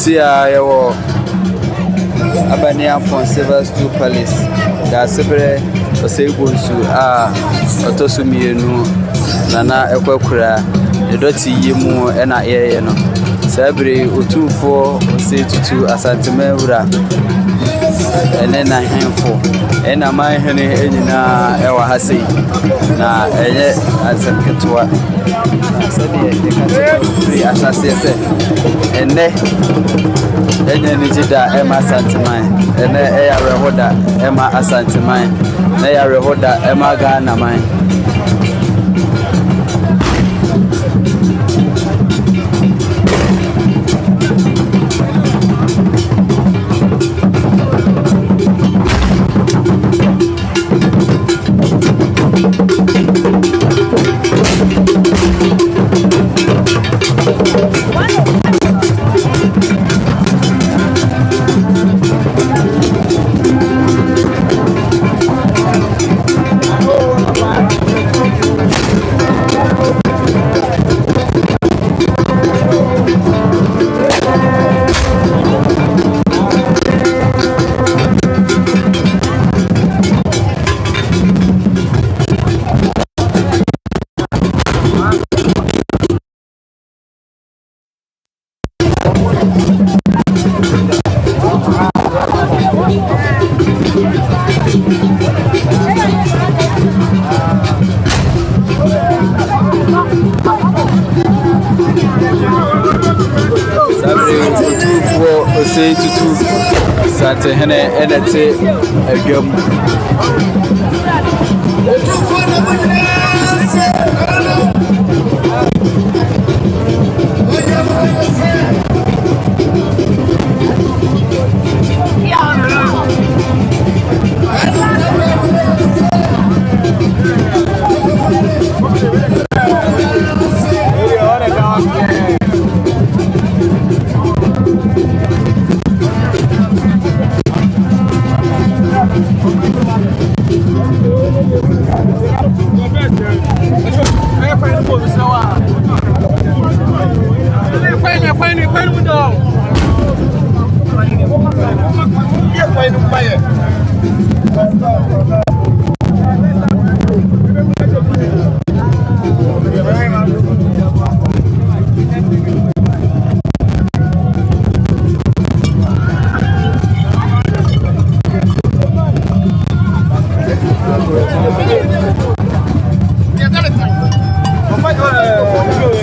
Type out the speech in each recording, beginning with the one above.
Sia yawo AMANIAMPONG Stool Palace Daasebre Osei Bonsu otosumienu nana ekwakura edoti yemu ena yeye no Sabre Otumfour Osei Tutu ASANTEMAN wura ene na henfo ena Mamponghene enyina ewa hase na eye azemketwa sabe ekatwa asase se ene enye nijida ema ASANTEMAN ene eya rehoda ema ASANTEMAN na ya rehoda ema Ghana man Otumfour Osei Tutu ASANTEHENE enete agam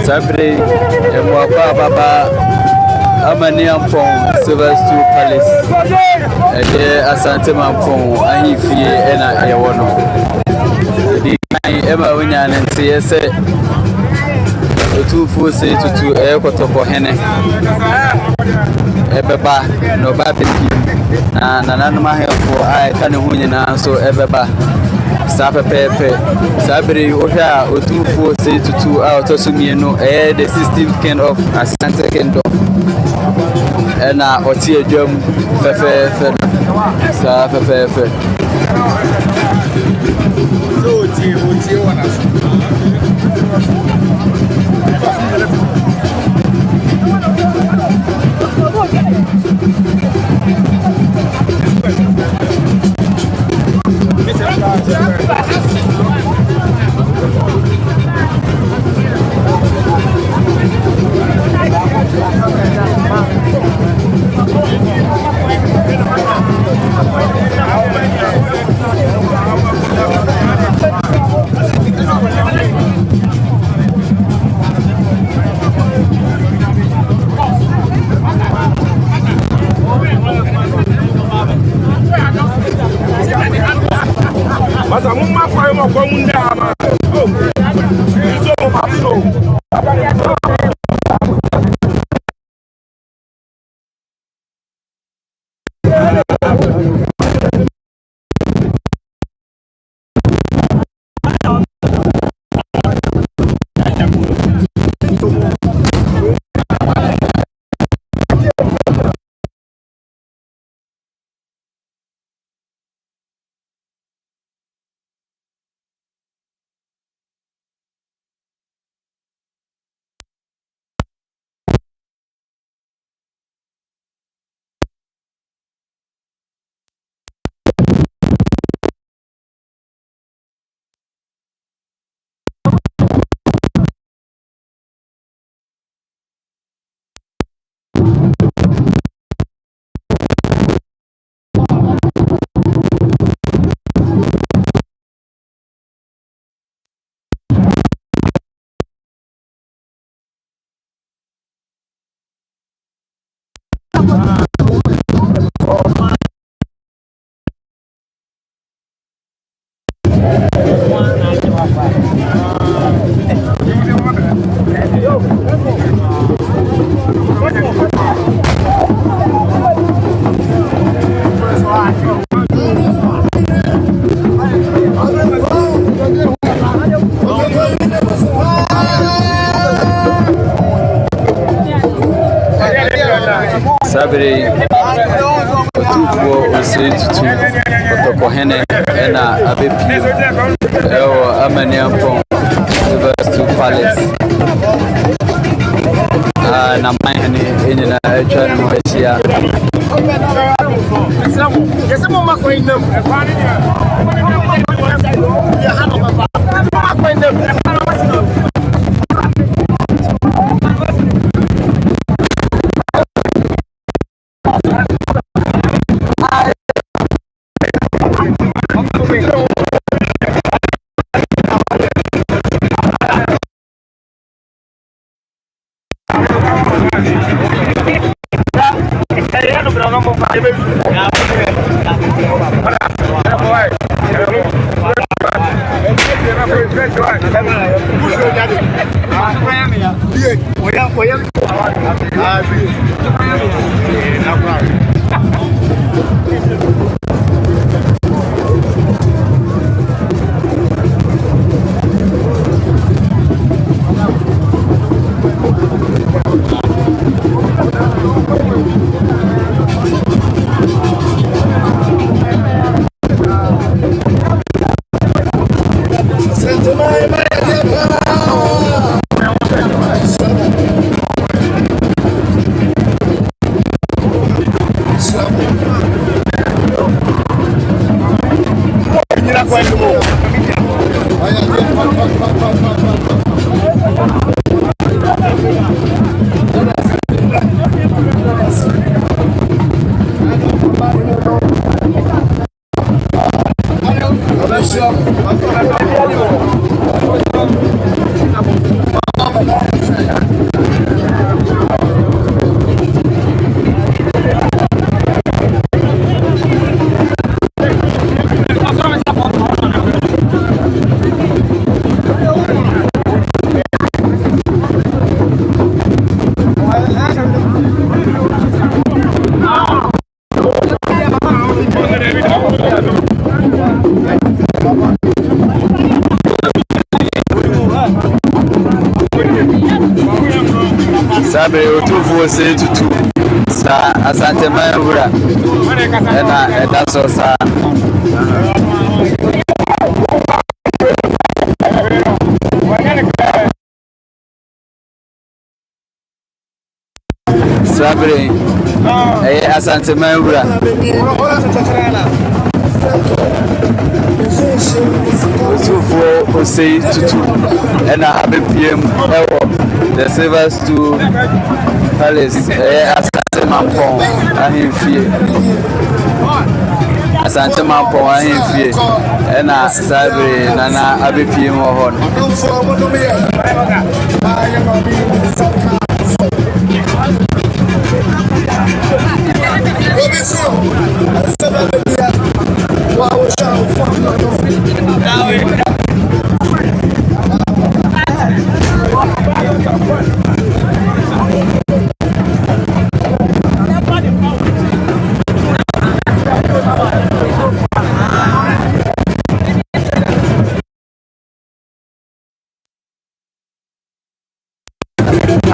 Sabre emwapa baba AMANIAMPONG Stool Palace ede ASANTEMAN Mampong ahifie ena ewono di ema wonya nte yese Otumfour Osei Tutu Mamponghene ebeba no ba pepi na Nananom ahefo ai ka ne ho nyina so ebeba Sapepepe Sabre Ohia Otumfour Osei Tutu otosumienu the 16th king of Asante Kingdom ena oti adwam fefe Sapepepe oti wana Masa mumma kwa mo kwa munda ma. Daasebre Otumfour Osei Tutu Mamponghene na abepi AMANIAMPONG Stool Palace na Mamponghene nyina atwa no ahia Daasebre Otumfour Osei Tutu sa ASANTEMAN wura na edaso sa Daasebre ASANTEMAN wura Otumfour Osei Tutu na abepiem the Silver Stool Palace Asante Mampong ahemfie Asante Mampong ahemfie na Daasebre nana abepiem ho no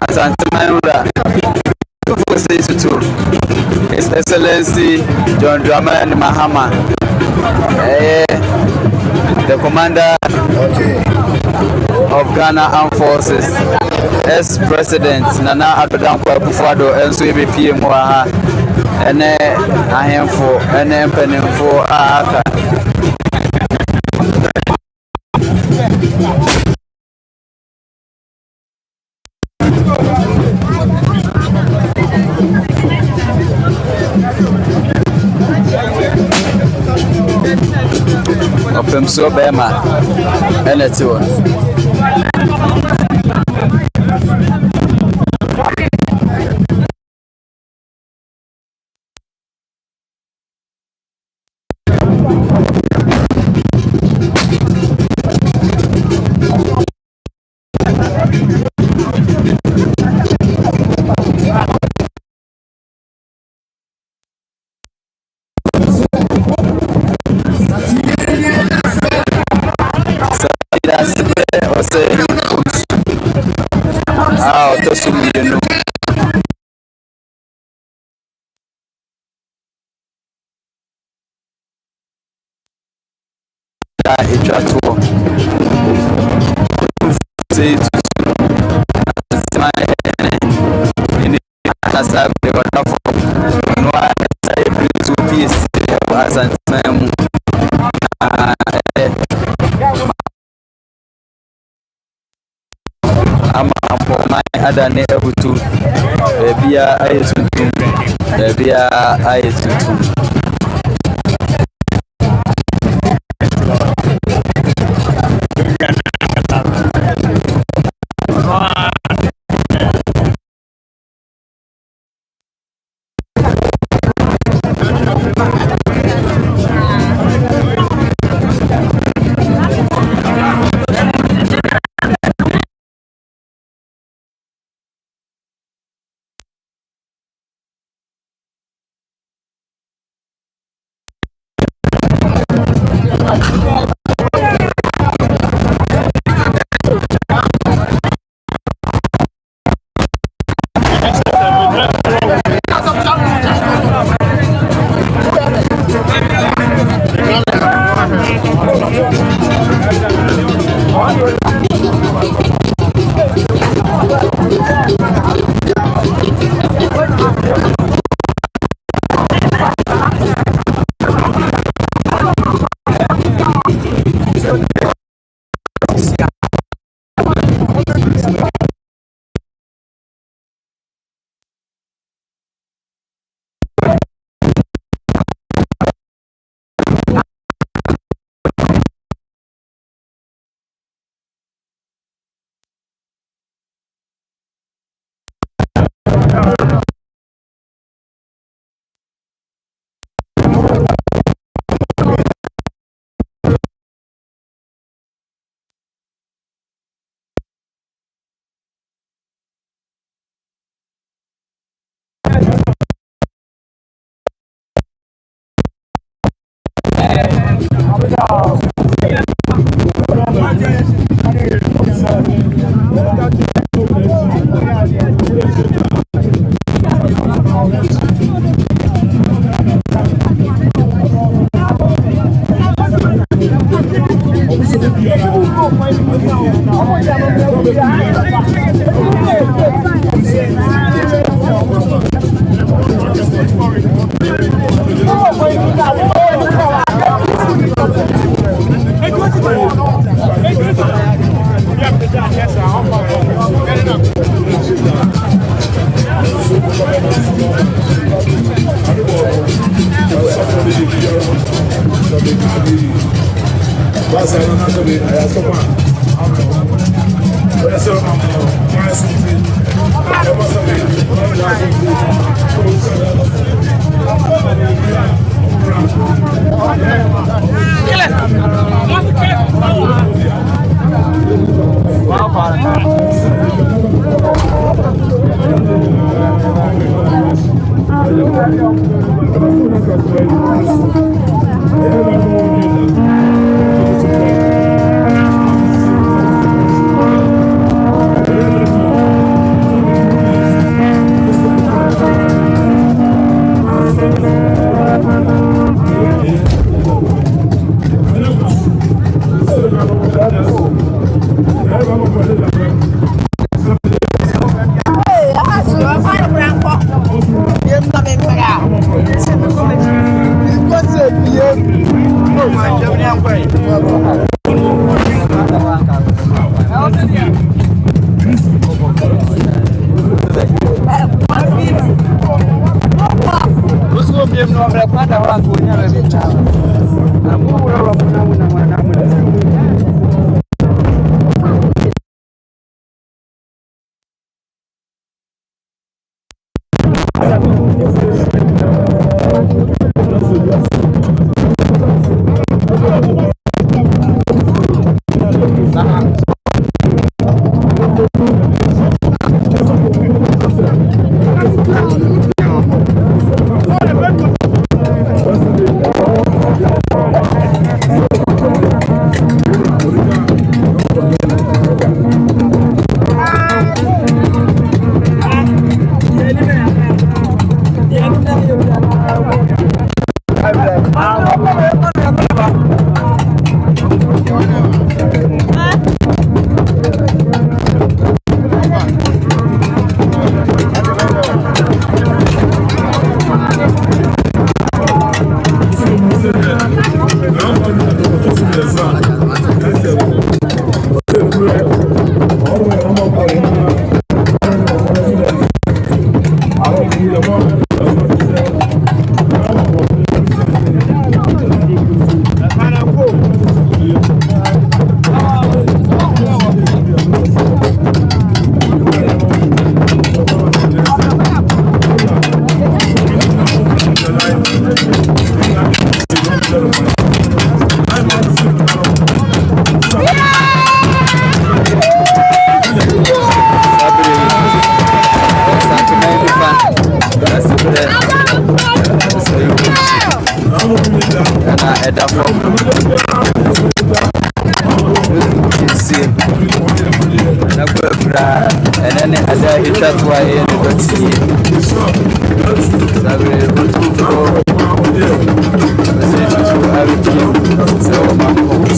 ASANTEMAN wura Otumfour Osei Tutu His Excellency John Dramani Mahama the Commander of Ghana Armed Forces ex-President Nana Akufo-Addo enso ebepiem ho ha ene ahemfo ene mpanimfo aka Opemso bema ene tiwon Osei Bonsu. Otosumienu. Ejato. Osei Tutu. Ini Daasebre Osei no Daasebre to peace ASANTEMAN. Mampong adane ebutu bia ayetutu bia ayetutu kakra and then as I hit that way in Daasebre Otumfour Osei Tutu everything so Mampong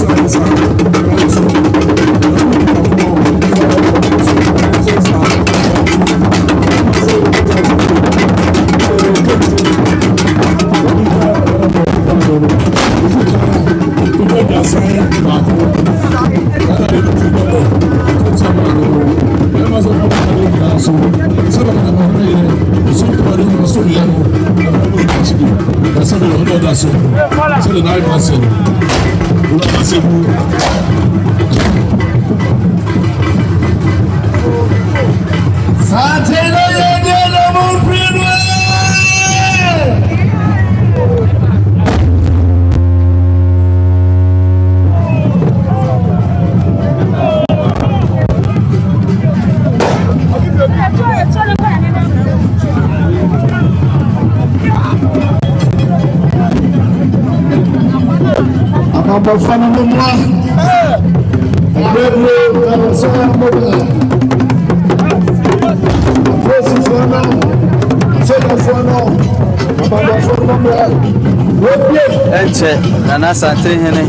Nanasantenhene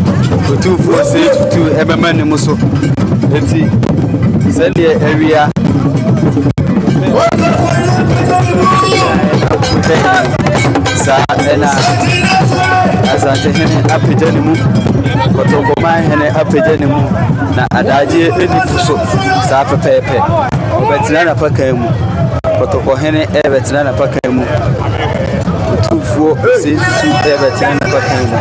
Otumfour Osei Tutu ebemane muso enti sede area sa ena ASANTEHENE apejane mu Kotokomahene apejane mu na adaje enipuso sa pepepe obetina na pakan mu Kotokohene ebetina na pakan mu Otumfour Osei Tutu ebetina na pakan mu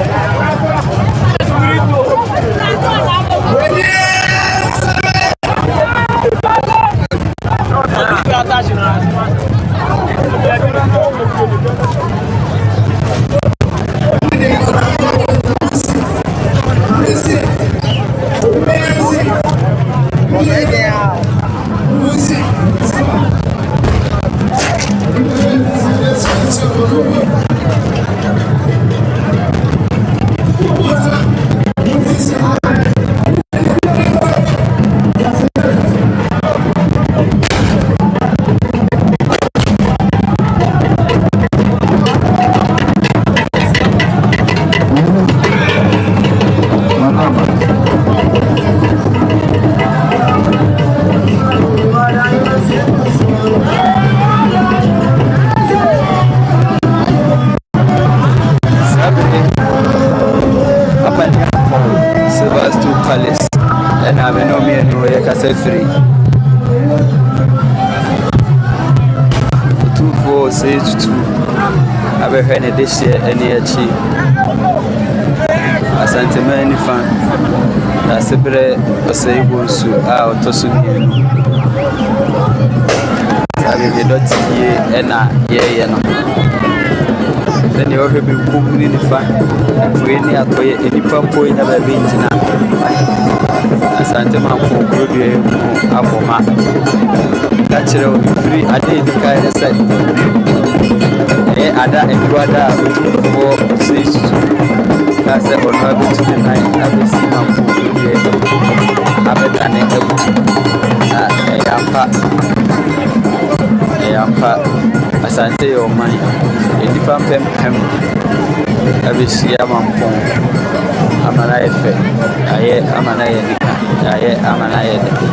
Otumfour Osei Tutu abehene this year any achi ASANTEMAN fan Daasebre Osei Bonsu a otoso ni sabe dot ye ena ye no then you have been cooking in the fan we ni atoye enipa poi na ba binjina ASANTEMAN ko produce aboma natural free ade the kind of side ada eduada Otumfour Osei Tutu that's it on have to the night have see Mampong here abedane ebutu yampa asante yo man edipa pem abesi Mampong amana efe aye amana yedika aye amana yedika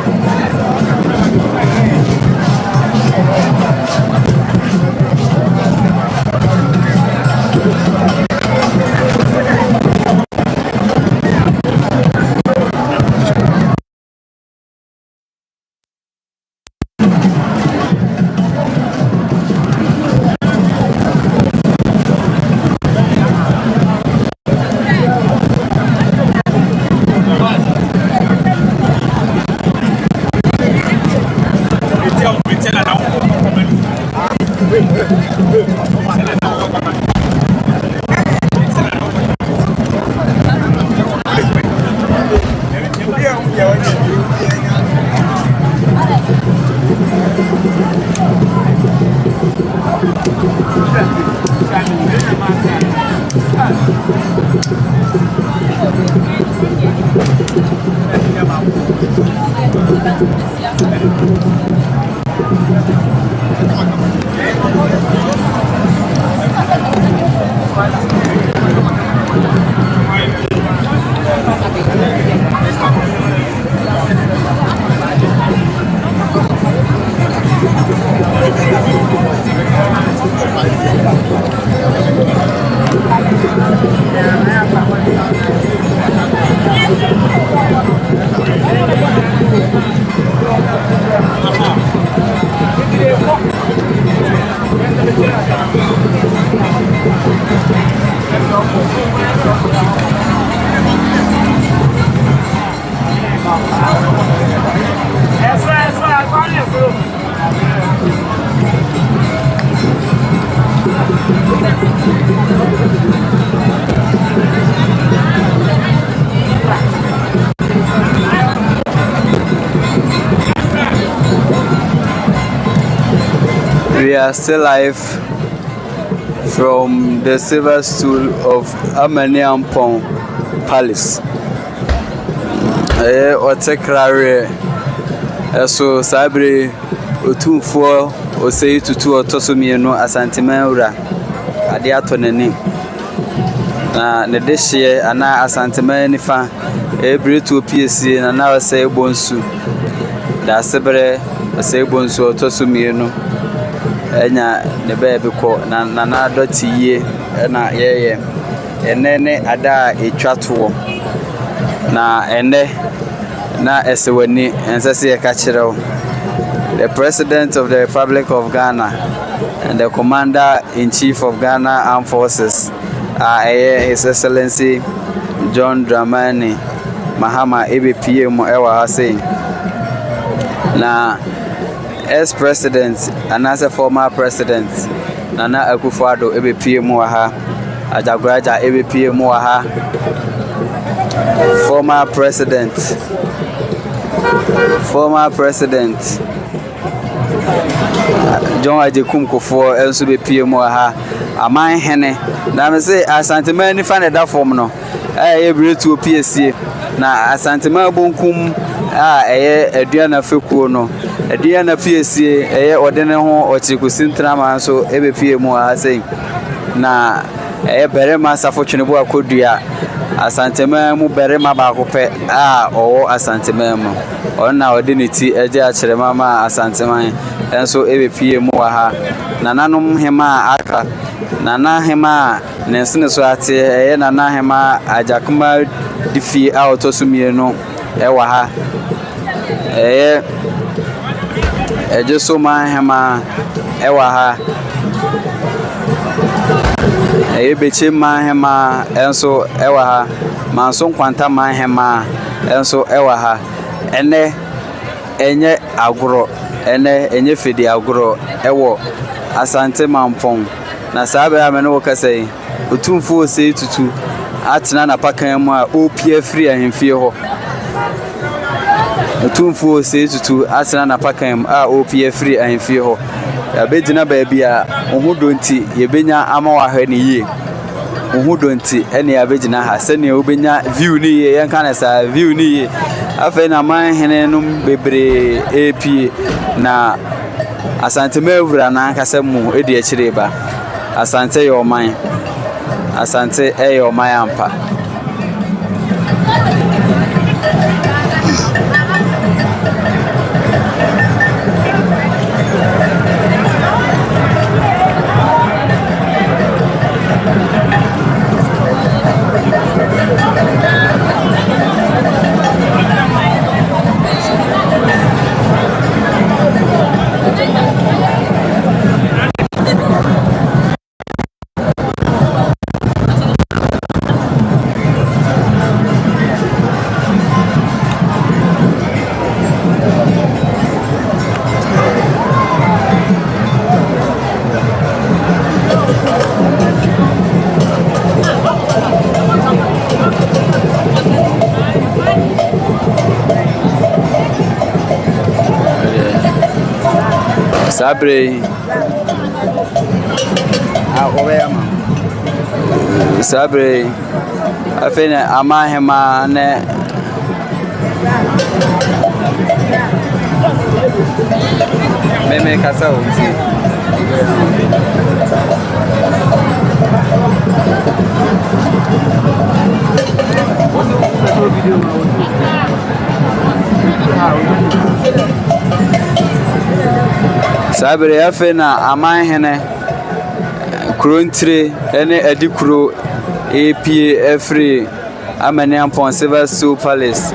We are still live from the silver stool of AMANIAMPONG Palace. Otekrare so Daasebre Otumfour Osei Tutu otosomienu ASANTEMAN ura ade atonani na ne dehye ana ASANTEMAN nifa ebretu PSC Nananom Osei Bonsu Daasebre Osei Bonsu otosomienu enya ne bebe ko na nana dotiye na yeye enene ada etwato na ene na esewani ensese ye ka kirew the President of the Republic of Ghana and the Commander-in-Chief of Ghana Armed Forces, His Excellency John Dramani Mahama EBPM ewa hase na ex-president and as a former president Nana Akufo-Addo EBPM waha Ajagoraja EBPM waha former president John Ajekum Kufuor enso be PM waha Amanhene na me say ASANTEMAN ni fa na da form no ebretu PSC na ASANTEMAN bonkum eduana fekuo no eduana PSC odene ho ochikusintrama so ebe PM waha say na berema safotwenebo akodua ASANTEMAN mu berema ba kope owo ASANTEMAN mu ona odiniti eje akire mama ASANTEMAN enso EBPM waha Nananom hema aka nana hema nensene so ate nana hema ajakuma difi autosumienu waha eje so ma hema waha beche ma hema enso waha manso kwanta ma hema enso waha ene enye agoro ene enye fidi agoro ewo Asante Mampong na sabe amene wo kasai Otumfuo Osei Tutu atena na pakan mu a opie free ahemfie ho Otumfuo Osei Tutu atena na pakan mu a opie free ahemfie ho abegina baabi a ohudonti yebenya amawa ni yie ohudonti ene abegina ha sene obenya view ni yie yanka na sa view ni yie afa na Mamponghene num bebre ep na ASANTEMAN ura na kasemu edi akire ba Asante yo man Asante yo man ampa Daasebre Daasebre afena amahema ne meme kasa uti Daasebre afena Mamponghene Kurontire ene adikuro epie efri AMANIAMPONG Silver Stool Palace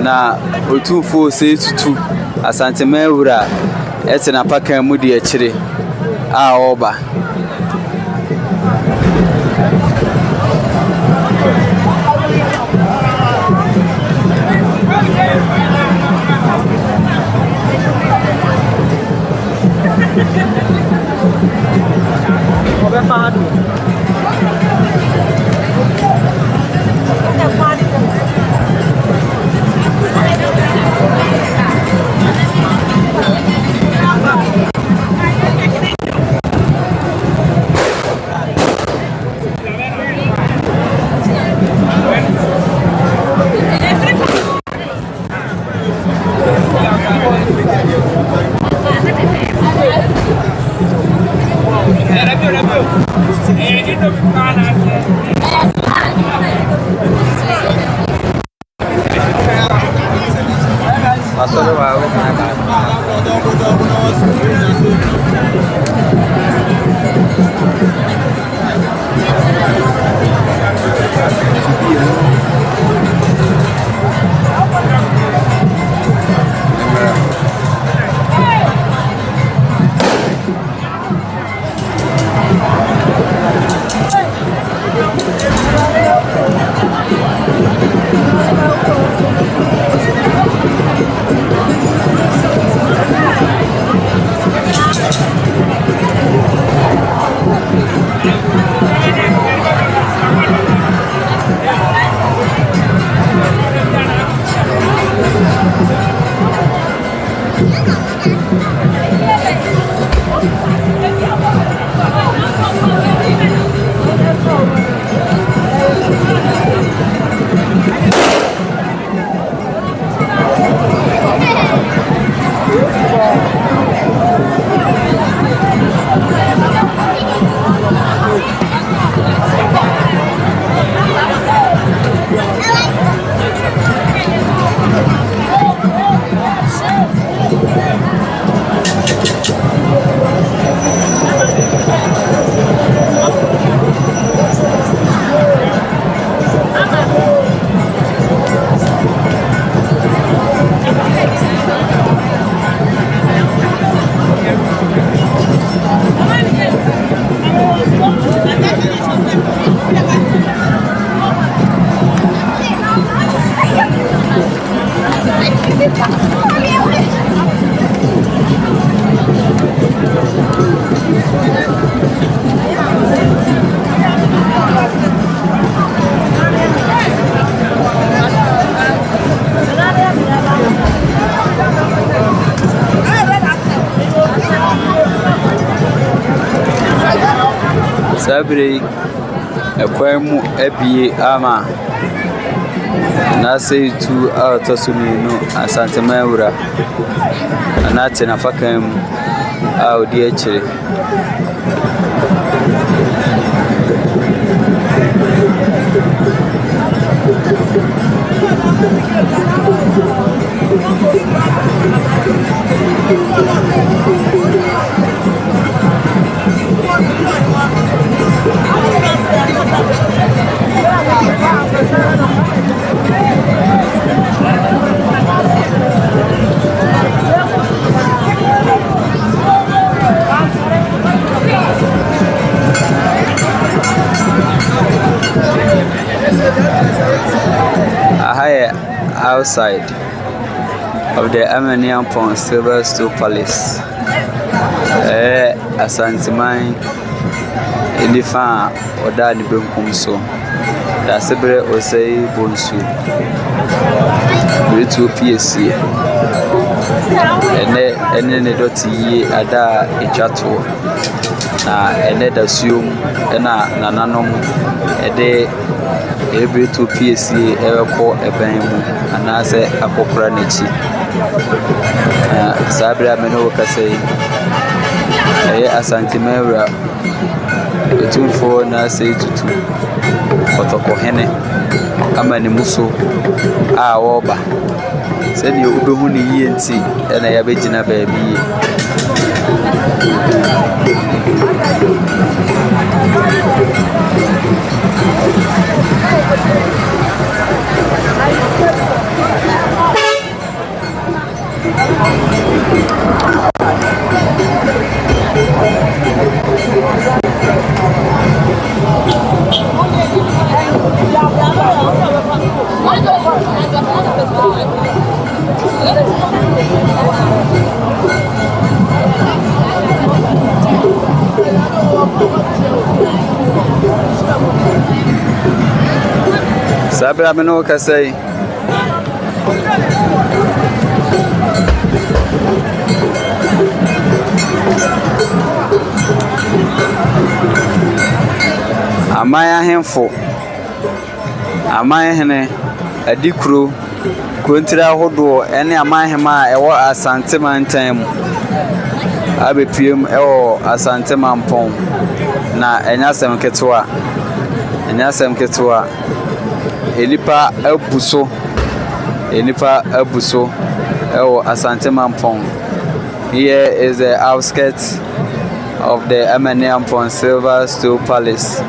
na Otumfuo Osei Tutu ASANTEMAN ura etena pakan mu di akire oba Daasebre ekwamu ebie ama Osei Tutu autosumino ASANTEMAN wura anate na fakam a odi akire outside of the AMANIAMPONG Silver Stool Palace. ASANTEMAN in the farm or Daddy Benkumso. Daasebre Osei Bonsu. Little PSC. And then the dotty ada a chato. And then the sum and Nananom a day. Every 2 PSC ever call a bamboo and I say a copranichi. Sabre Amenoka say ASANTEMAN Otumfour Osei Tutu Mamponghene AMANIAMPONG Awoba said you will be ENT and I have a Gina baby. Sabre Amenoka say Mamponghene adikuro kontira hodo ene amanhema ewo ASANTEMAN time abepiem ewo asante Mampong na enyasem ketewa enipa abuso ewo asante Mampong. Here is the outskirts of the AMANIAMPONG Silver Stool Palace.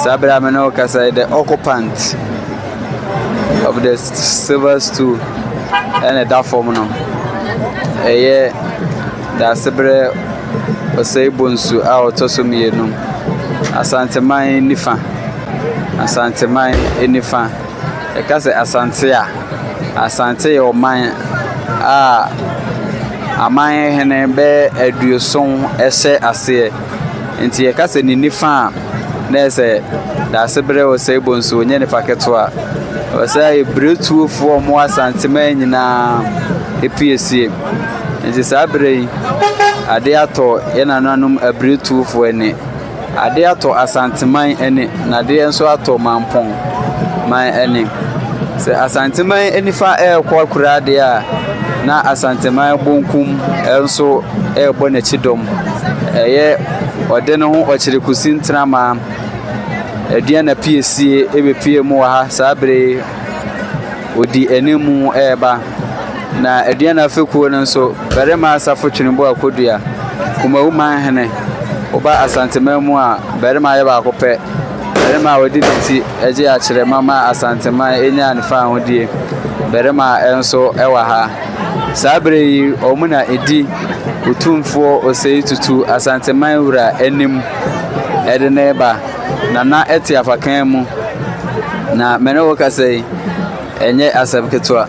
Sabra Menoka said the occupant of the Silver Stool and a dafomono. Daasebre Osei Bonsu out Tosumienum. ASANTEMAN nifa. ASANTEMAN enifa. Ekase Asantea. Asante o man Amanhene be eduson ese ase. Nti ekase ni nifa na ese Daasebre Osei Bonsu onye ne paketwa. Osei Bretufoɔ mo ASANTEMAN nyina EPSC. Nti sabre ade ato ye Nananom Bretufoɔ ene. Ade ato ASANTEMAN ene na ade enso ato Mampong man ene. Se ASANTEMAN enifa kwakura de a na ASANTEMAN bonkum enso bɔ na chidom ɔde no ho ɔkyerekusi ntrama aduan na PSC ebepie mu ha sabre odi enemu eba na aduan na fekuo no nso barema asafo twinbo akodua kuma Mamponghene oba ASANTEMAN mu a barema ye ba akopɛ barema odi ti eje akyere mama ASANTEMAN enya anfa ahodie barema enso ewa ha sabre yi omuna edi Otumfour Osei Tutu ASANTEMAN wura enim edeneba nana eti afakan mu na mene wo kasai enye asem ketwa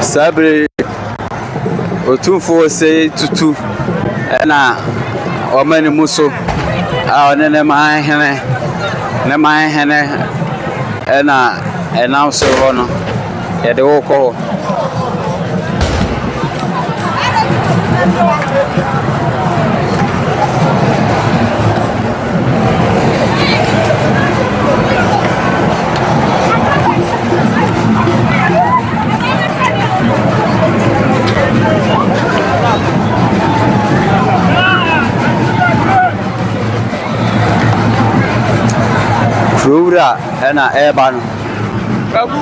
Sabre Otumfour Osei Tutu na omani muso a onene Mamponghene na announce hono ya de woko Rura na eba no babu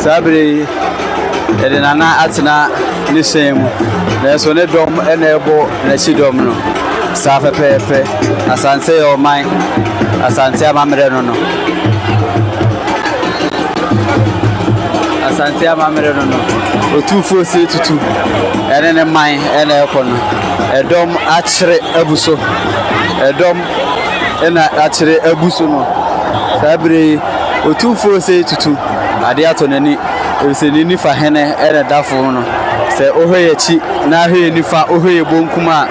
sabre nana atena ni shemu na so ne dom ebo na chidom no sa pepepe asante yo man asante amamre no asante amamre no Otumfour Osei Tutu ne man ene ekono edom achire abuso edom ena achire abuso no sabre Otumfour Osei Tutu ade ato nani ebiseni nifa hene ere dafo no se ohoye chi na hoye nifa ohoye bonkuma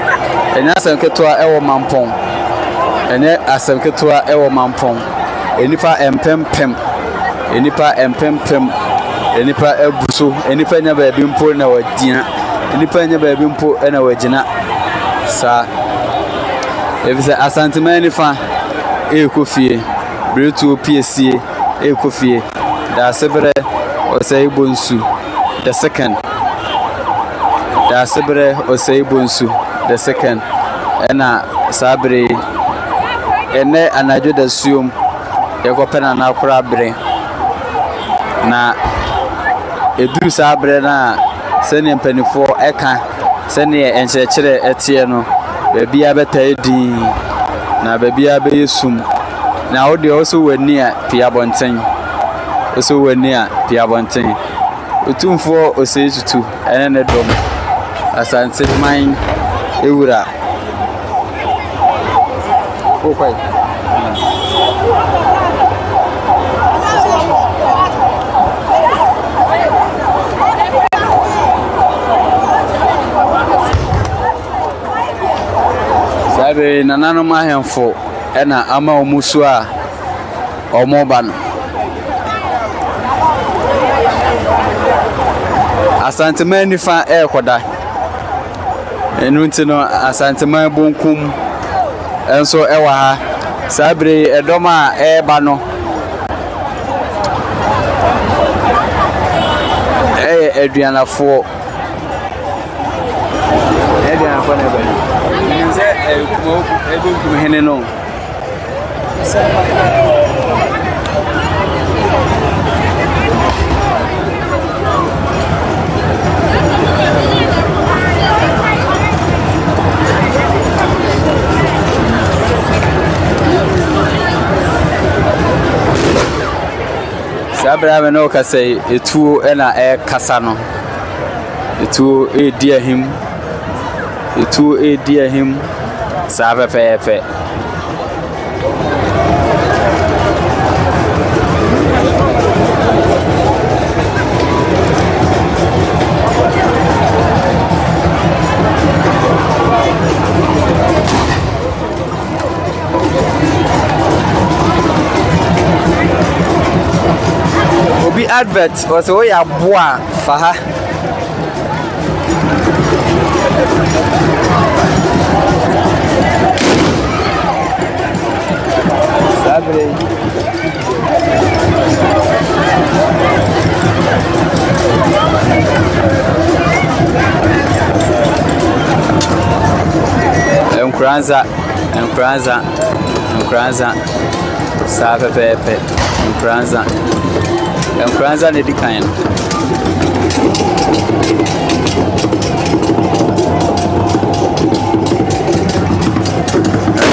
enya asemketoa ewo Mampong enye asemketoa ewo Mampong enipa empempem enipa ebuso enipa nya baabi mpo na wagina enipa nya baabi mpo na wagina sa ebise ASANTEMAN nifa ekofie Bretu PSC ekofie Daasebre Osei Bonsu the second Daasebre Osei Bonsu the second ena sabre ene anajo da suom yekopena na akora bre na eduru sabre na sene mpanifo eka sene enchekere etie no bebia betaedi na bebia be yesum na odi oso wani a pia bonten oso wani a pia bonten Otumfour Osei Tutu ene ne dom ASANTEMAN ewura okay sabe Nananom ahemfo ena ama omusu a omoba no ASANTEMAN nifa ekoda enunti no ASANTEMAN bonkum enso ewa ha sabre edoma eba no aduanafo na eba nze Mamponghene no Sabra no ka say etu ena kasa no etu edi ahim sabe pepe obi advert was we aboa faha sabre Nkranza sabe pepe Nkranza ne dikan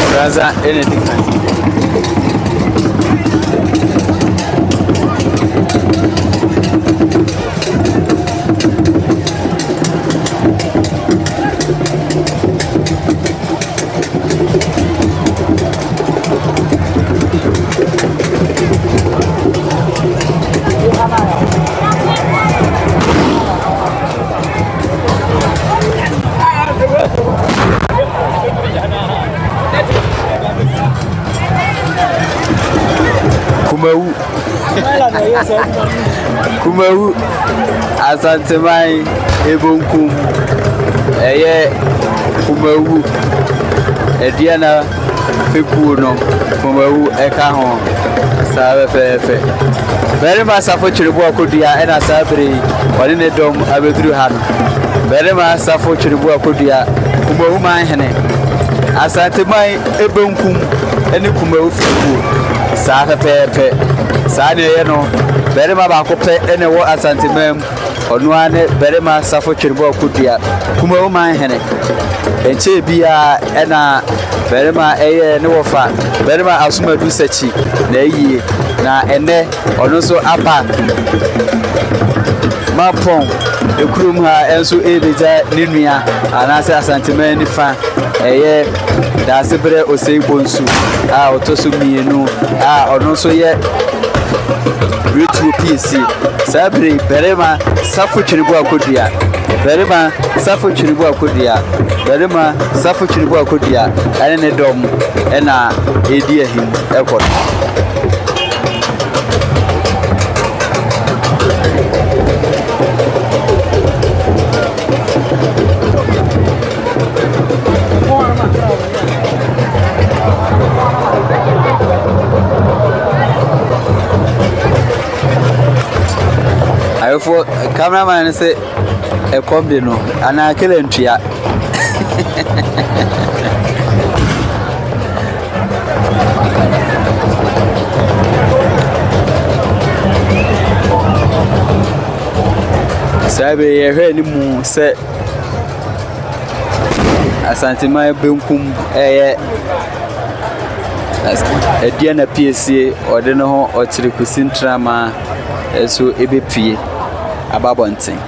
Nkranza ene dikan Kumawu ASANTEMAN ebonkum eye kumawu ediana feku no kumawu eka ho sabe fefe very much safo chiribu akodia ena sabre woni ne dom abeduru ha no very much safo chiribu akodia kumawu manhene ASANTEMAN ebonkum eni kumawu feku sabe pepe Sane yeno berema ba kope ene wo ASANTEMAN onu ane berema safo chiribo akudia kuma o manhene enche bia ena berema eye ne wofa berema asumadu sachi na yie na ene onu so apa Mampong ekurum ha enso ebeja ninua anase ASANTEMAN nifa eye Daasebre Osei Bonsu a otoso mienu a onu so ye Bretu PSC sabre berema safu chiribu akodia berema safu chiribu akodia ene ne dom ena edi ahim ekot for cameraman say a combi no, and I kill him. Sabe, I heard him say ASANTEMAN benkum a Diana PSA or the no or Chirikusin Trama so EBP Ababonting.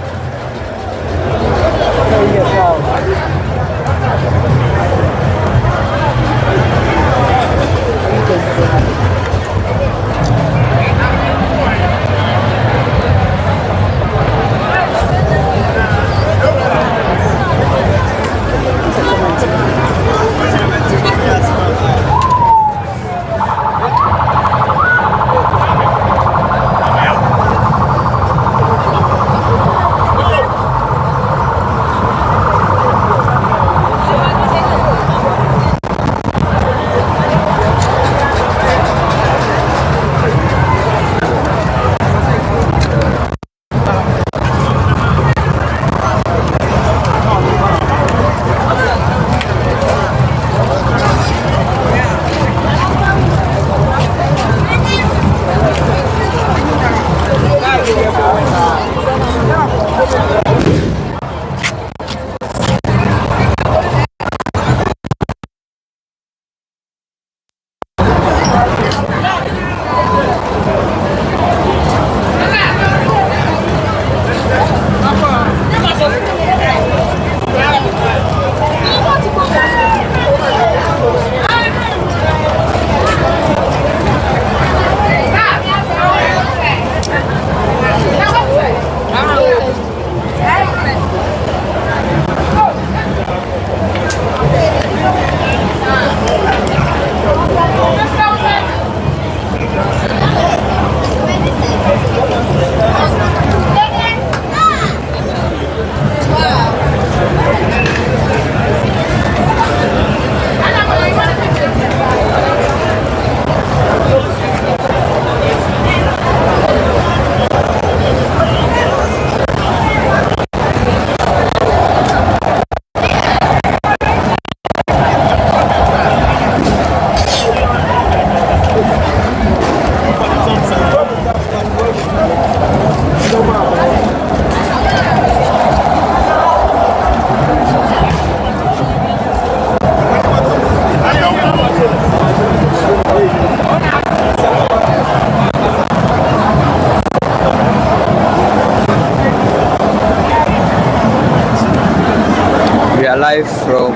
Live from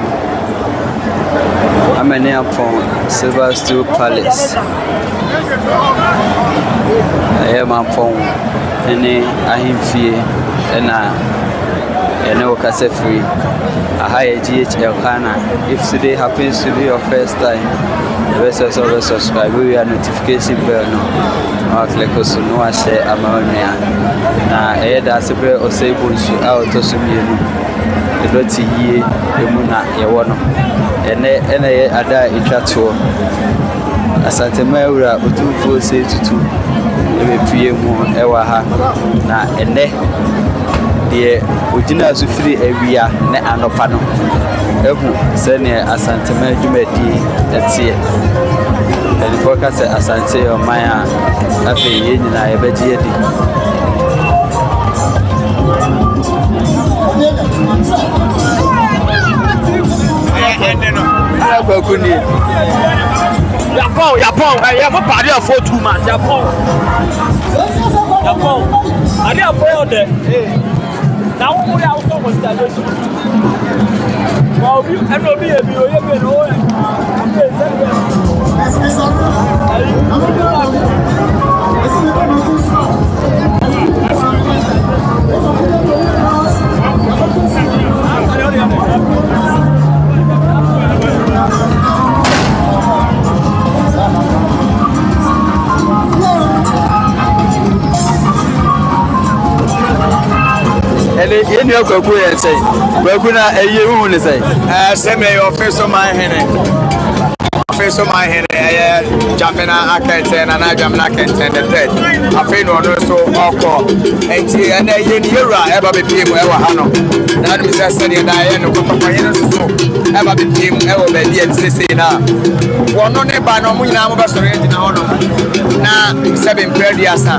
AMANIAMPONG Silver Stool Palace. I am Mampong any ahimfie and no cassette free. A higher GH elkannah. If today happens to be your first time, the rest of us subscribe. We are notification bell no. Click also no I share Amaonia. Na Daasebre Osei Bonsu out to some Doti ye emuna yewono ene ada itwato ASANTEMAN ura Otumfour Osei Tutu ebepie mu ewa ha na ene de ogina so firi awia ne anopa no ehu se ne ASANTEMAN dwumadi etie ene focus asante o maya afi ye nyina yebeji yedi Yapon, I have a party of 4 2 months. Yapon, I didn't pray there. Now we are also was that. Well, you cannot be a and you go and say, we're going to a year, say, send me your face on my hand. so my hand jumping I can't say and I jump like and the third. I feel no so awkward. And then you ever be people ever hano. That is a study and I know so ever be people ever be and say now. One on a ban on Muna in now 7 Perdiasa.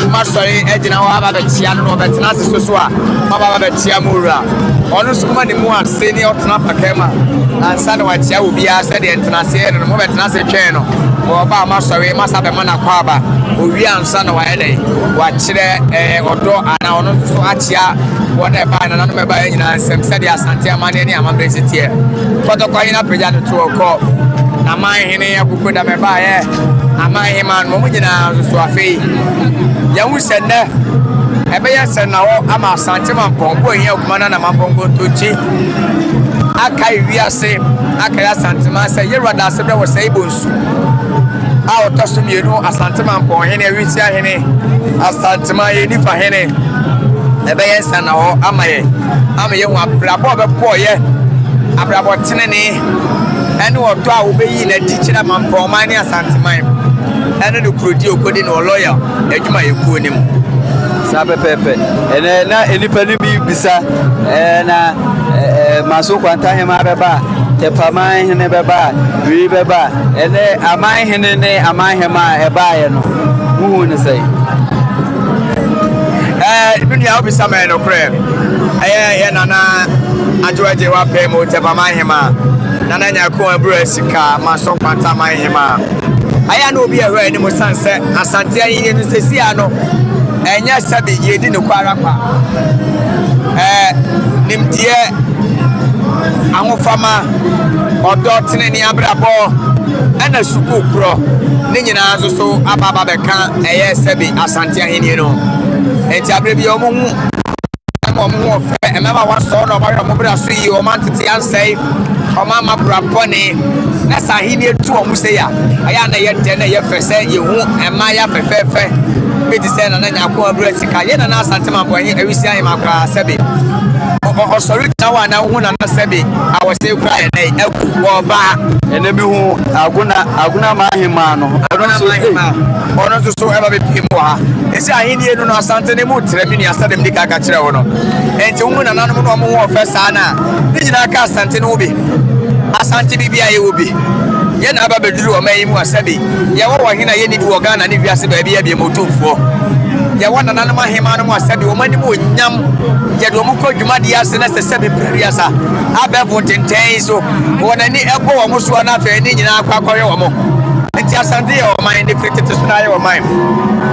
Masori Edina Waba Chiano, but Nasi Susua, Baba Chiamura. Honest woman, the more senior Trump Kema, and Sanawachia will be asked the international and moment Nasi Channel, or Baba Masori must have a man of Quaba, who we are Sanaway, watch there, or do and I want to Achia, whatever, and I remember in some said ASANTEMAN and Amambesitia. Protocoina Pejano to a call. Mamponghene akuko da meba ye AMANIAMPONG mo nyina so afei ya wu sene ebe ya sene wo ama ASANTEMAN Mampong bo hia kuma na Mampong tochi aka wiase aka ASANTEMAN se ye Daasebre Osei Bonsu a otoso mienu ASANTEMAN Mamponghene wisia hene ASANTEMAN ye nifa hene ebe ya sene wo ama ye wu abrabo be po ye abrabo tenene and what I will be in a teacher Mampong mania ASANTEMAN and the cruddy coding or lawyer, Eduma Yukunim. Sabe Pepe, and then any penny bisa, and Maso Quantahema Baba, Tepamanhene Baba, Ribaba, and then AMANIAMPONG, AMANIAMPOng, a buyer. Who will say? I'll be some man of prayer. I George Wapemo, Tepamanhene. Nananya ko Brusika maso kwanta manhema aya no bi ehwe ni musanse ASANTEHENE ni sesia no enya sabe yedi ne kwara kwa nimdie ahofama odotene ni abrabo ana suku kro ni nyina nso so ababa beka eye sabe ASANTEHENE no enti abrebi omo hu fe emema waso no ba mo bra so yi o man tete ansai o ma brapone na sahini tu o mu se ya aya na ye de na ye fese ye hu ema ya fefefe beti se na nya ko abura sika ye na ASANTEMAN Mampong ewisi ayi makra sebe o sorry na wa na hu na sebe awose kra ye na aku wo ba ene bi hu aguna mahema no ono so eba be pimu ha esi ahini enu no ASANTEHENE mu trebi ni asadem ni kaka kire wo no enti hu Nananom no mo wo fesa na ni nyina ka ASANTEHENE wo bi ASANTE bibia ye wo bi ye na aba beduru o mayi mu asabe ye wo hina ye ni bi wo Ghana ni wiase ba bia bi Otumfuo ye wo Nananom ahema no mu asabe wo mani mu nyam ye do mu ko dwuma de ase na sese priasa abefo tenten so wo na ni ego wo mo so na fa ni nyina akwakoye wo mo enti ASANTE ye o man ni fitete so na ye o man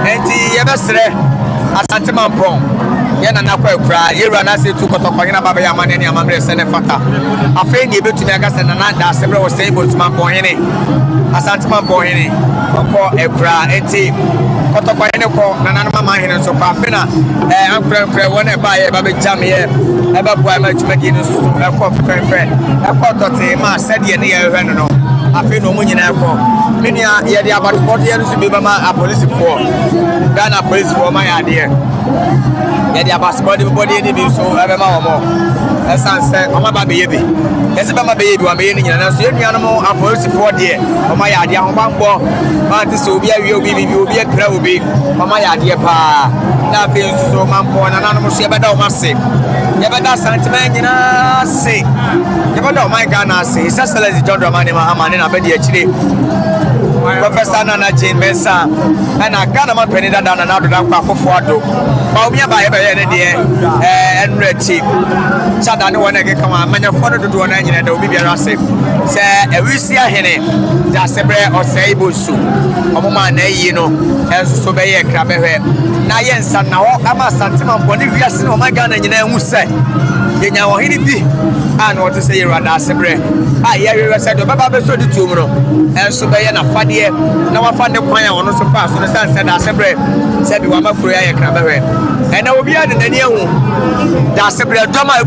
enti ye besre ASANTEMAN Mampong ye na nakwa kura ye na se tu kotokwanye na baba ya mane ni amamre se ne fata afa ni ebetumi aga se na Daasebre Osei Bonsu Mamponghene ASANTEMAN Mamponghene ko ekura enti kotokwanye ko Nananom AMANHENE so pa fina ankure wona ba ye baba jam ye e ba bua ma tumagi no so e ko fefe e ko tote ma sede ne ye hwe no afi no mu nyina ko menia ye dia about body ye so be ba ma police for Ghana police for ma ya de ye dia passport body ni bi so ebe ma wo mo esanse o ma ba be ye bi ese ba ma be ye bi wa me ye ni nyina na so ye nuanom police for de o ma ya de ho ba mbo ma ti so obi awie obi obi akra obi o ma ya de pa na fe so Mampong Nananom so ye be da o ma se ye be da ASANTEMAN nyina se ye be da o ma Ghana se isa selezi John Dramani Mahamane na be de akire Professor Nana Jane Mensa and I got a man penny down and out of that photo. But we are by every day and red cheap. Shut down one again. Come on, man, you're to do an engine and there will be a rasp. Say, we see a hene. Daasebre Osei Bonsu. A woman, you know, as so be a crab. Now, yes, and now I'm ASANTEMAN Mampong. We are seeing my gun and you know who say, you know, he did. And what to say, you're Daasebre. I hear you said, Baba, so the tomorrow. And so be a funny. Now I found the choir on so fast. So the son said, Daasebre said, you are my prayer. And I will be at the new Daasebre Doma.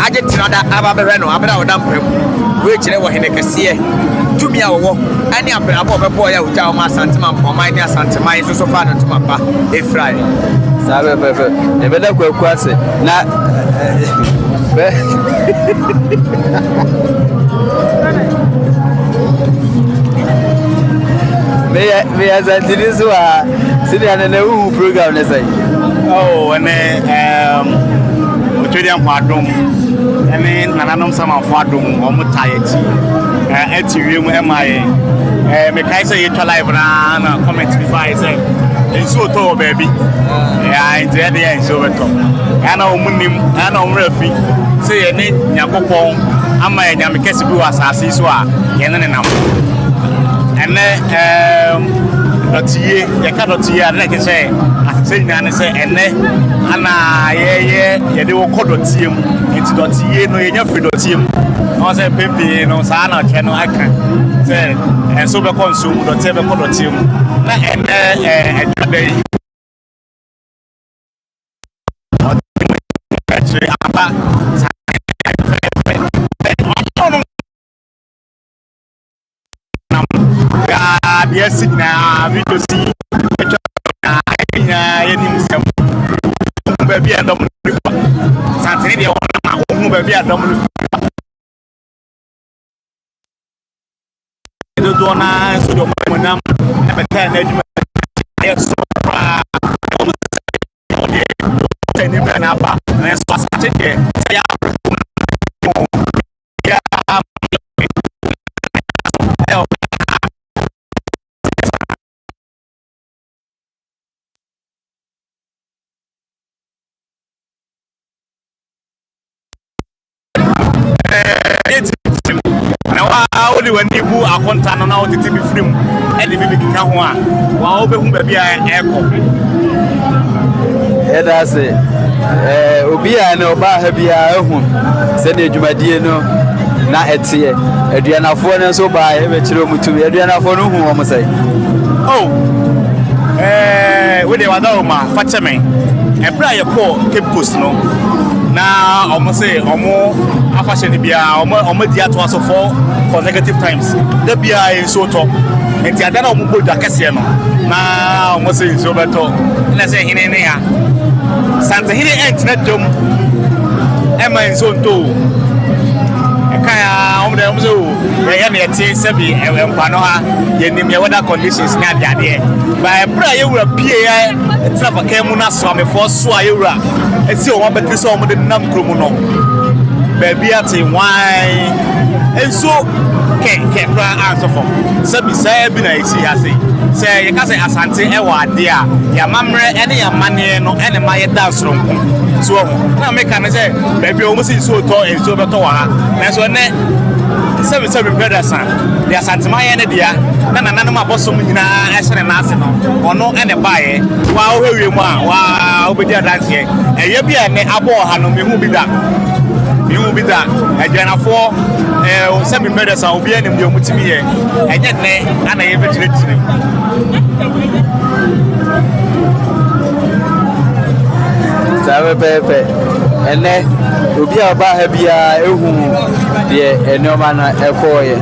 I get to that Ababereno, Abra Damp, which never in a cassia. To me, I will any above a boy out of my ASANTEMAN for my dear ASANTEMAN is so far to my papa. A Friday. Sabe Pepe, never let go quasi. Now, Me asante ni so a sidi anene wu program ne sai. Oh, and Australian Pardon, and then Nananom Sama Fadum, or Mutayeti, at you, MIA. Mekaisa yɛtwa live na comment before I say nso to baby ya nje de ya nso beto ana omunim ana omrafi say ye ne nyakopon ama ya nyamekesi bi wasase so a ye ne nam ene dotiye ye ka dotiye na ke say asese nyane say ene ana ye de wo kodotiye mu enti dotiye no ye nya free dotiye mu no say pepe no sa na che no aka say and so be consume the table for the team na yes na video see ya ni musem baby and santini dia ona baby adam do na so do manam e beta na adwuma yes tani bana ba na so asate de ya only when you go a contact now to be free and the baby can one while open baby echo that's it obi a na oba ha bia ehun se de dwumadie no na etie aduanafo no so ba e be kire mutu aduanafo no hu o sai oh we dey wada ma fateme e bra ye ko Cape Coast no na omo say omo afashe ni bia omo di ato aso for negative times the bia in so to enti adana omo bodu akese no na omo say so beto na say hine ne ya Asantehene entna dom ema in so to kaya omo de omo so ya na yeti sebi empa no ha ye nim ye weather conditions na ade ba bra ye wura pie ya traba kemu na so amefo so a ye wura esi o wan betri so omo de nam kromu no baby ati wine enso ke pra answer for sebi say bi na isi ase say ye ka say asante e wa ade a ya mamre ene ya mane no ene ma ye dance ro so na me kan say baby o mo si so to enso beto wa na so ne sebi brothers an the ASANTEMAN ye ne dia na Nananom abosom nyina ehene na ase no ono ene baaye wa o hewie mu a wa obedi adanse eye bia ne abo ha no mehu bi da ajanafo sebi brothers an obi enim de omutimi ye enye ne ana ye betire tire sabe pepe ene obi a ba ha bia ehu de enoma na ekoye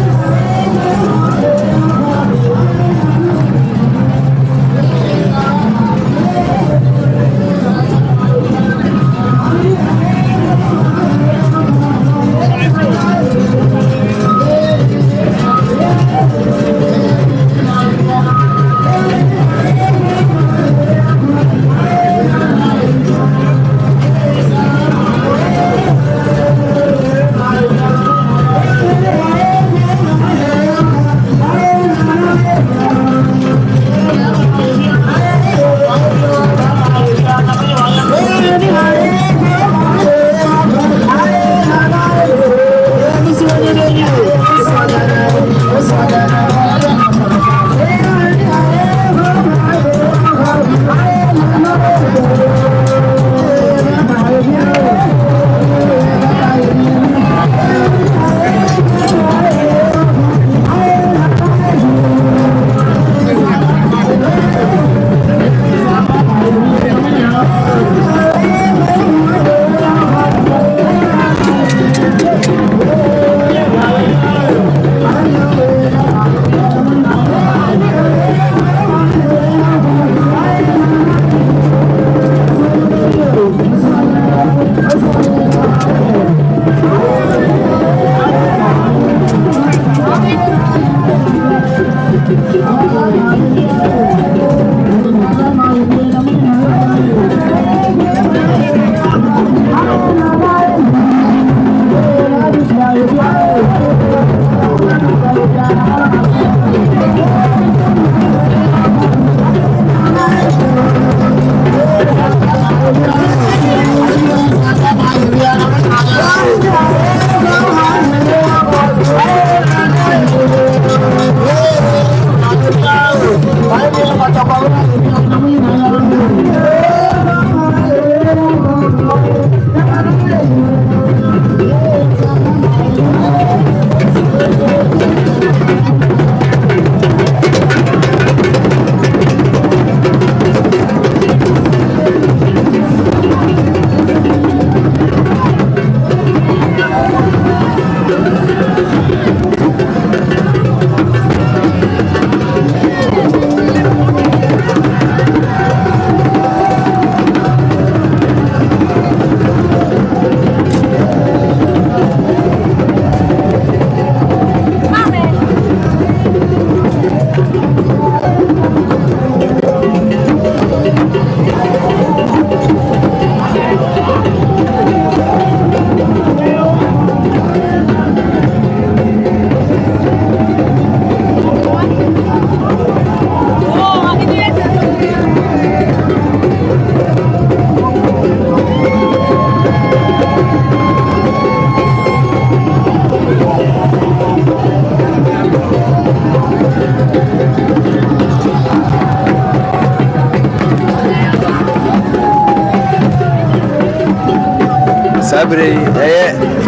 Sabre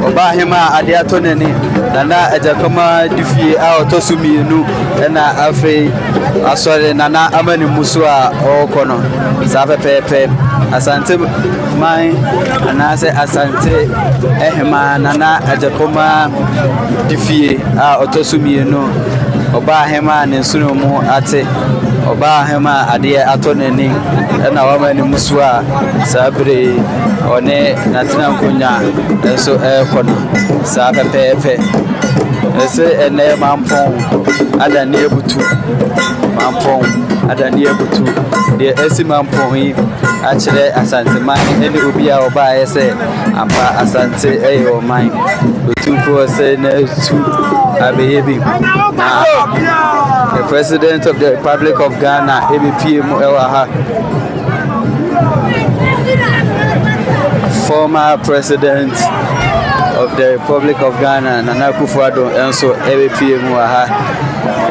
oba hema ade atonene nana ajakoma difie a otosumienu na afi asore nana amani musu a okono sapepepe asante man anase asante ehema nana ajakoma difie a otosumienu oba hema ne sunu mu ate oba hema ade atonene na wamani musu a sabre one natina nkonya enso ekono sa pepepe ese ene mampong adani ebutu mampong adani ebutu de esi mampong yi akire asanteman ene obi a oba ese ampa asante eyo man Otumfour Osei Tutu abeyebi na the president of the Republic of Ghana ABP mu ewa ha former president of the Republic of Ghana, Nana Akufo-Addo, and so ABP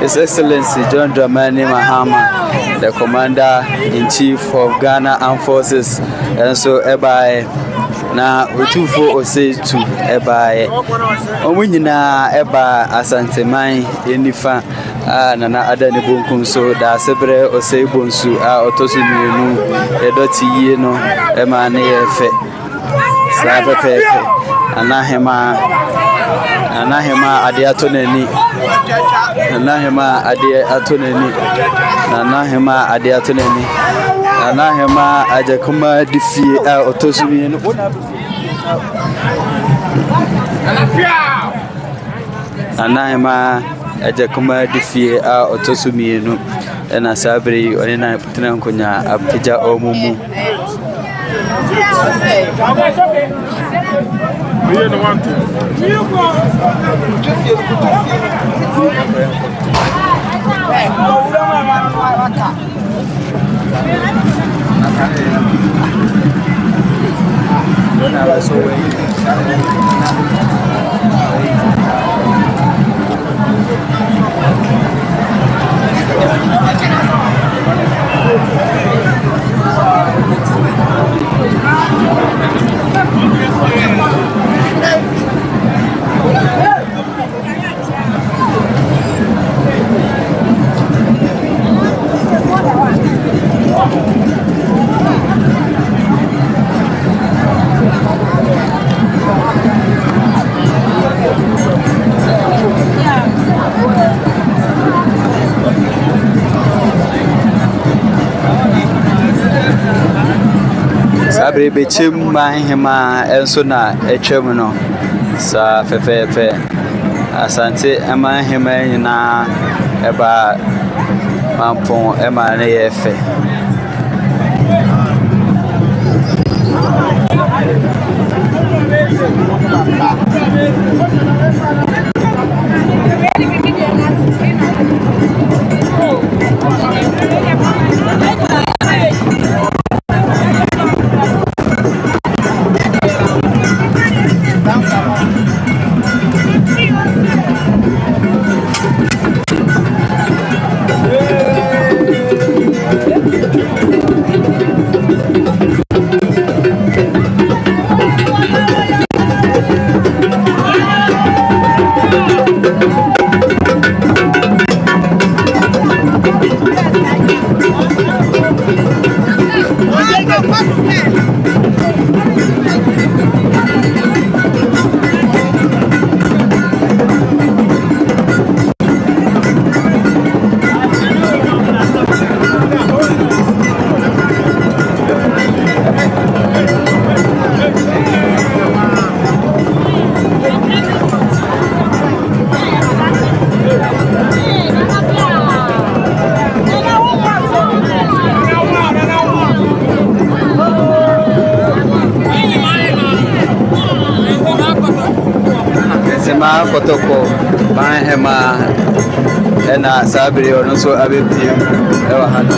His Excellency John Dramani Mahama, the Commander-in-Chief of Ghana Armed Forces, and so Ebae na Otumfour Osei Tutu Ebae. Omunyina Eba Asanteman Enifa Nana Adani Bunkum so Daasebre Osei Bonsu Otosumienu Edoti Yeno Emane Efe. Pepe anahema ade atonani anahema ade atonani anahema ade atonani anahema ajakuma difie a otosumi no anahema ajakuma difie a otosumi no na sabri oni na putina nkonya apija omumu Sabre bechim mahema enso na etwem no sa fefefe asante amahema nyina eba Mampong ema na yefe Kotoko Manhema and Sabri or also Abipim Ewahano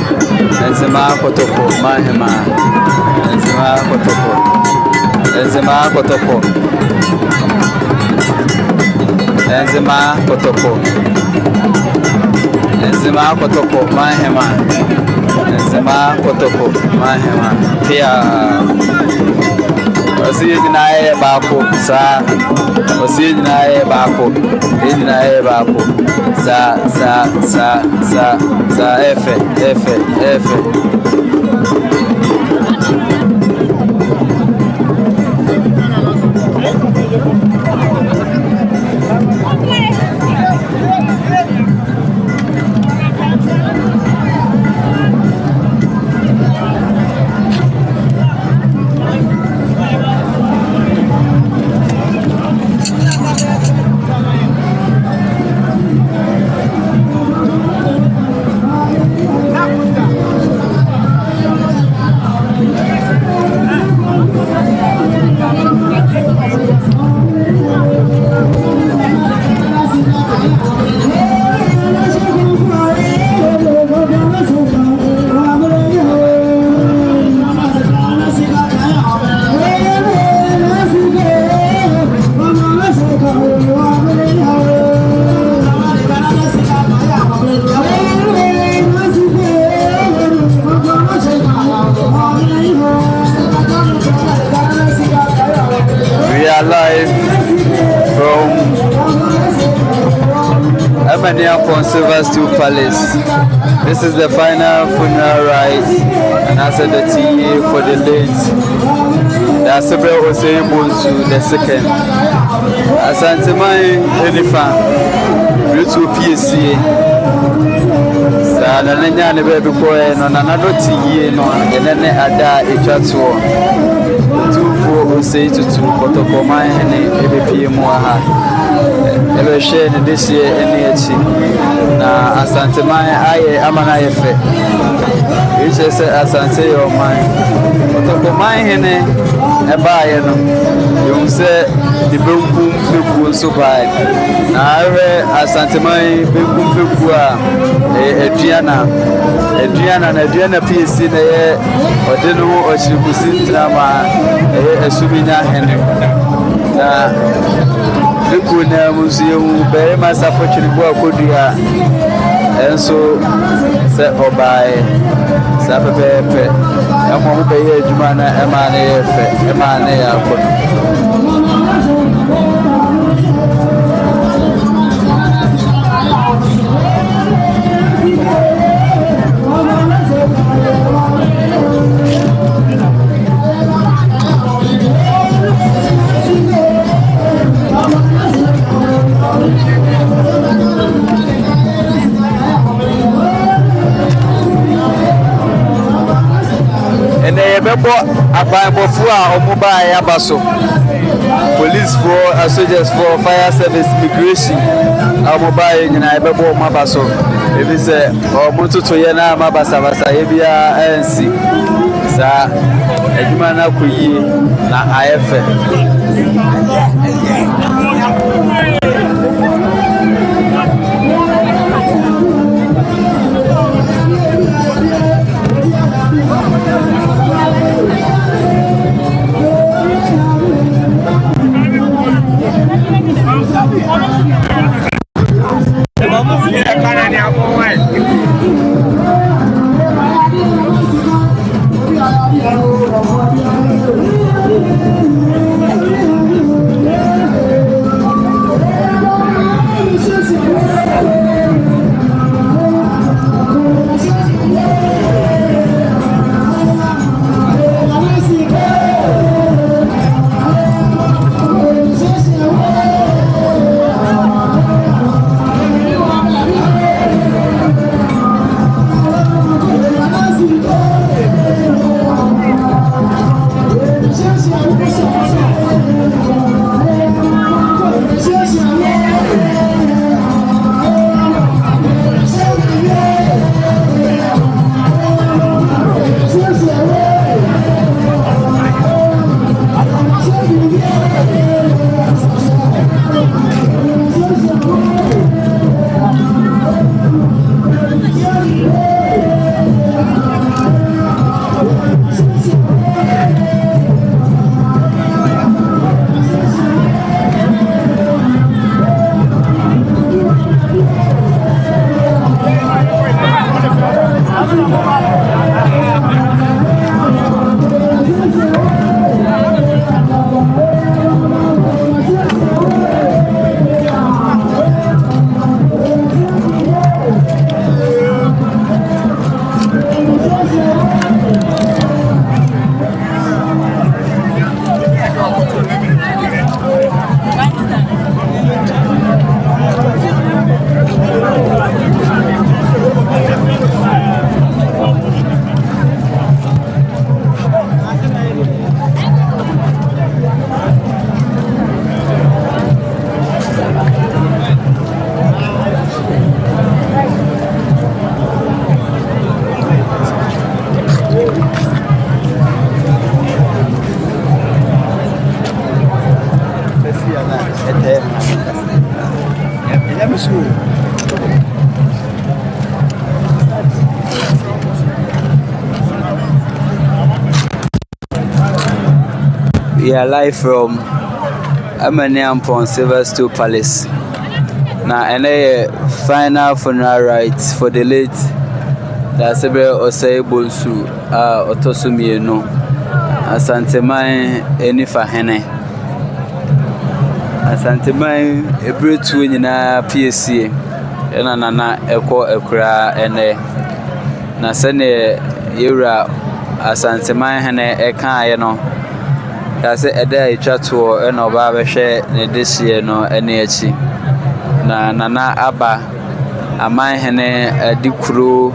and Zema Kotoko Manhema and Zema Kotoko and Zema Kotoko and Zema Kotoko and Zema Kotoko Manhema and Zema Kotoko Manhema Tia Osi dinae bako sa Osi dinae bako dinae bako sa F AMANIAMPONG Stool Palace. This is the final funeral rite and also the tea for the late Daasebre Osei Bonsu the second. ASANTEMAN Edifa Ritu PSC. Nananom ne baby boy no Nananom tea no enene ada etwatso. Otumfour Osei Tutu kotoko Mamponghene ebepie mu aha. Ebe share ne this year ene na ASANTEMAN aye amana yefe. Iche se asante yo man. Kotoko Mamponghene eba ye no. Yum se di benkum feku so bai. Na awe ASANTEMAN benkum feku a Eduana PSC na ye odenu ochirikusi drama esubina hene na feku na museum be masafo chiribu akodua enso se obai sa pepe amo be ye adwuma na emane yefe emane yakono Abambofu a omuba abaso police for soldiers for fire service immigration omuba nyina ebebo mabaso ebi se omututu ye na mabasa basa ebia ensi sa edwuma na koyi na ayefe we are live from AMANIAMPONG Stool Palace. Now, and a final funeral rites for the late Daasebre Osei Bonsu, Otosumieno, ASANTEMAN, Enifahene. ASANTEMAN, a brute winning a PSC, and Nana Eko Ekra, and Nasene Yura ASANTEMAN Hene Ekayano. That's a day chatu and Oba share this year no any echi. Na Nana Abba AMANHENE Dikuru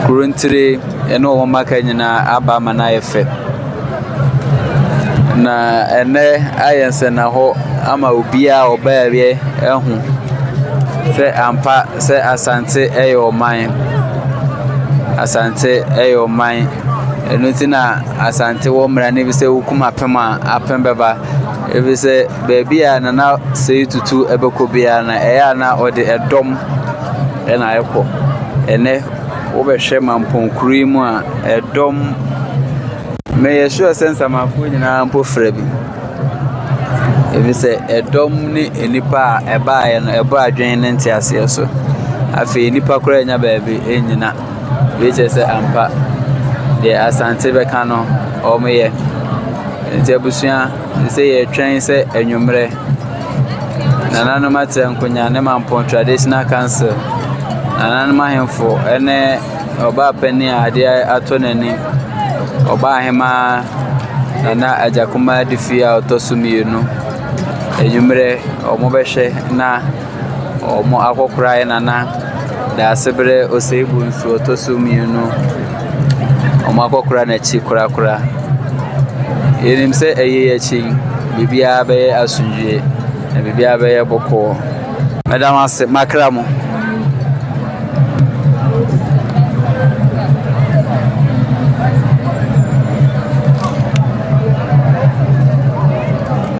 Kuruntre and no Makana Abba Manaefe. Na ene ayense na ho ama obia obaye ehu se ampa se asante eyo man asante eyo man enutina asante wo mra ne bi se wukuma pema apembeba ebi se baby a Nana Osei Tutu ebekobia na eya na ode edom ena ekọ ene wo be hwe Mampong krimu a edom me yesua sense mafu nyina mpofra bi ebi se edom ni enipa eba ye no eba adwen ne ntiase so afi enipa kora nya baabi enyina we je se ampa de asante beka no omeye nti abusua se ye twen se enwumre Nananom ate nkonya ne Mampong traditional council Nananom ahemfo ene oba pani ade atonani Oba hema Nana ajakuma difia Otosumienu enwumre omobehwe na omo akokora Nana Daasebre Osei Bonsu Otosumienu omo akokora na chi kura yenim se eye chi bibia be asunjue na bibia be boko madam ase makramo